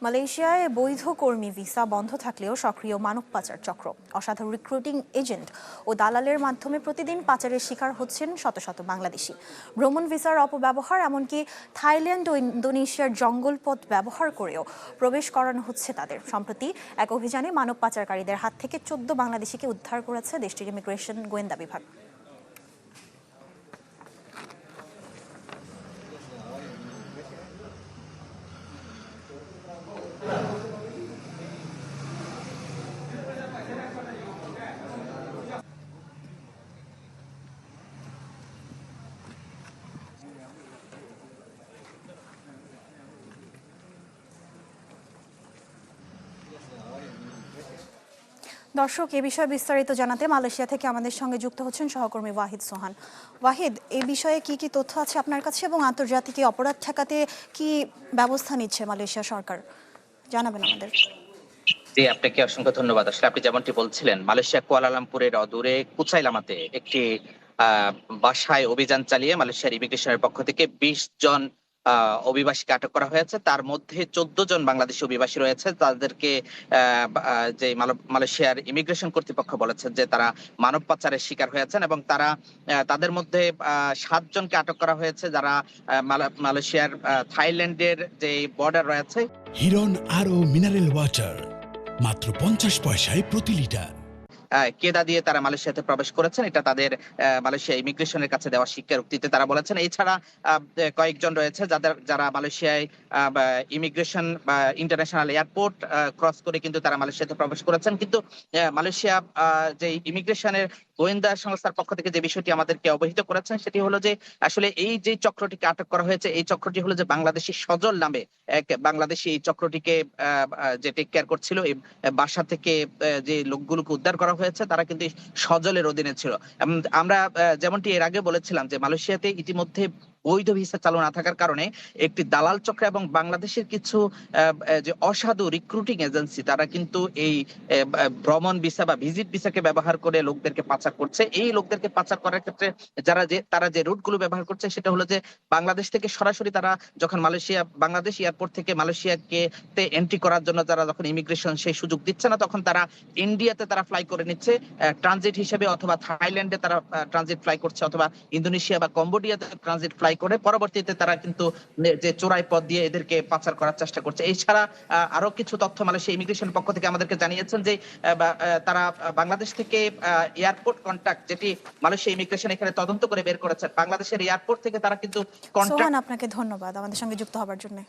মালয়েশিয়ায় বৈধ কর্মী ভিসা বন্ধ থাকলেও সক্রিয় মানব পাচার চক্র, অসাধু রিক্রুটিং এজেন্ট ও দালালের মাধ্যমে প্রতিদিন পাচারের শিকার হচ্ছেন শত শত বাংলাদেশি। ভ্রমণ ভিসার অপব্যবহার, এমনকি থাইল্যান্ড ও ইন্দোনেশিয়ার জঙ্গলপথ ব্যবহার করেও প্রবেশ করানো হচ্ছে তাদের। সম্প্রতি এক অভিযানে মানব পাচারকারীদের হাত থেকে 14 বাংলাদেশিকে উদ্ধার করেছে দেশটির ইমিগ্রেশন গোয়েন্দা বিভাগ। দর্শক, এ বিষয়ে বিস্তারিত জানাতে মালয়েশিয়া থেকে আমাদের সঙ্গে যুক্ত হচ্ছেন সহকর্মী ওয়াহিদ সোহান। ওয়াহিদ, এই বিষয়ে কি কি তথ্য আছে আপনার কাছে এবং আন্তর্জাতিক অপরাধ ঠেকাতে কি ব্যবস্থা নিচ্ছে মালয়েশিয়া সরকার, জানাবেন আমাদের। জি, আপনাকে অসংখ্য ধন্যবাদ। আসলে আপনি যেমনটি বলছিলেন, মালয়েশিয়া কুয়ালালামপুরের অদূরে কুচাইলামাতে একটি বাসায় অভিযান চালিয়ে মালয়েশিয়ার ইমিগ্রেশনের পক্ষ থেকে 20 জন অভিবাসীকে আটক করা হয়েছে। তার মধ্যে 14 জন বাংলাদেশি অভিবাসী রয়েছে। তাদেরকে যে মালয়েশিয়ার ইমিগ্রেশন কর্তৃপক্ষ বলেছেন যে তারা মানব পাচারের শিকার হয়েছেন এবং তারা তাদের মধ্যে 7 জনকে আটক করা হয়েছে যারা মালয়েশিয়ার থাইল্যান্ডের যে বর্ডার রয়েছে। হিরন আরও মিনারেল ওয়াটার মাত্র 50 পয়সায় প্রতি লিটার। কেদা দিয়ে তারা মালয়েশিয়াতে প্রবেশ করেছেন, এটা তাদের মালয়েশিয়া ইমিগ্রেশনের কাছে দেওয়া স্বীকারোক্তিতে তারা বলেছেন। এছাড়া কয়েকজন রয়েছে যারা মালয়েশিয়ায় ইমিগ্রেশন বা ইন্টারন্যাশনাল এয়ারপোর্ট ক্রস করে কিন্তু তারা মালয়েশিয়াতে প্রবেশ করেছেন। কিন্তু মালয়েশিয়া যে ইমিগ্রেশনের গোয়েন্দা সংস্থার পক্ষ থেকে যে বিষয়টি আমাদেরকে অবহিত করেছেন সেটি হলো যে আসলে এই যে চক্রটিকে আটক করা হয়েছে, এই চক্রটি হলো যে বাংলাদেশি সজল নামে এক বাংলাদেশি এই চক্রটিকে যে টেক কেয়ার করছিল। এই বাসা থেকে যে লোকগুলোকে উদ্ধার করা হয়েছে তারা কিন্তু সজলের অধীনে ছিল। আমরা যেমনটি এর আগে বলেছিলাম যে মালয়েশিয়াতে ইতিমধ্যে বৈধ ভিসা চালু না থাকার কারণে একটি দালাল চক্র এবং বাংলাদেশের কিছু যে অসাধু রিক্রুটিং এজেন্সি তারা কিন্তু এই ভ্রমণ ভিসা বা ভিজিট ভিসাকে ব্যবহার করে লোকদেরকে পাচার করছে। এই লোকদেরকে পাচার করার ক্ষেত্রে তারা যে রুটগুলো ব্যবহার করছে সেটা হলো যে বাংলাদেশ থেকে সরাসরি তারা যখন বাংলাদেশ এয়ারপোর্ট থেকে মালয়েশিয়াকে এন্ট্রি করার জন্য যারা যখন ইমিগ্রেশন সেই সুযোগ দিচ্ছে না, তখন তারা ইন্ডিয়াতে তারা ফ্লাই করে নিচ্ছে ট্রানজিট হিসেবে, অথবা থাইল্যান্ডে তারা ট্রানজিট ফ্লাই করছে, অথবা ইন্দোনেশিয়া বা কম্বোডিয়াতে ট্রানজিট ফ্লাই করে পরবর্তীতে তারা কিন্তু যে চোরাই পথ দিয়ে এদেরকে পাচার করার চেষ্টা করছে। এছাড়া আরো কিছু তথ্য মালয়েশিয়া ইমিগ্রেশন পক্ষ থেকে আমাদেরকে জানিয়েছেন যে তারা বাংলাদেশ থেকে এয়ারপোর্ট কন্ট্যাক্ট, যেটি মালয়েশিয়া ইমিগ্রেশন এখানে তদন্ত করে বের করেছেন, বাংলাদেশের এয়ারপোর্ট থেকে তারা কিন্তু সোহান, আপনাকে ধন্যবাদ আমাদের সঙ্গে যুক্ত হবার জন্য।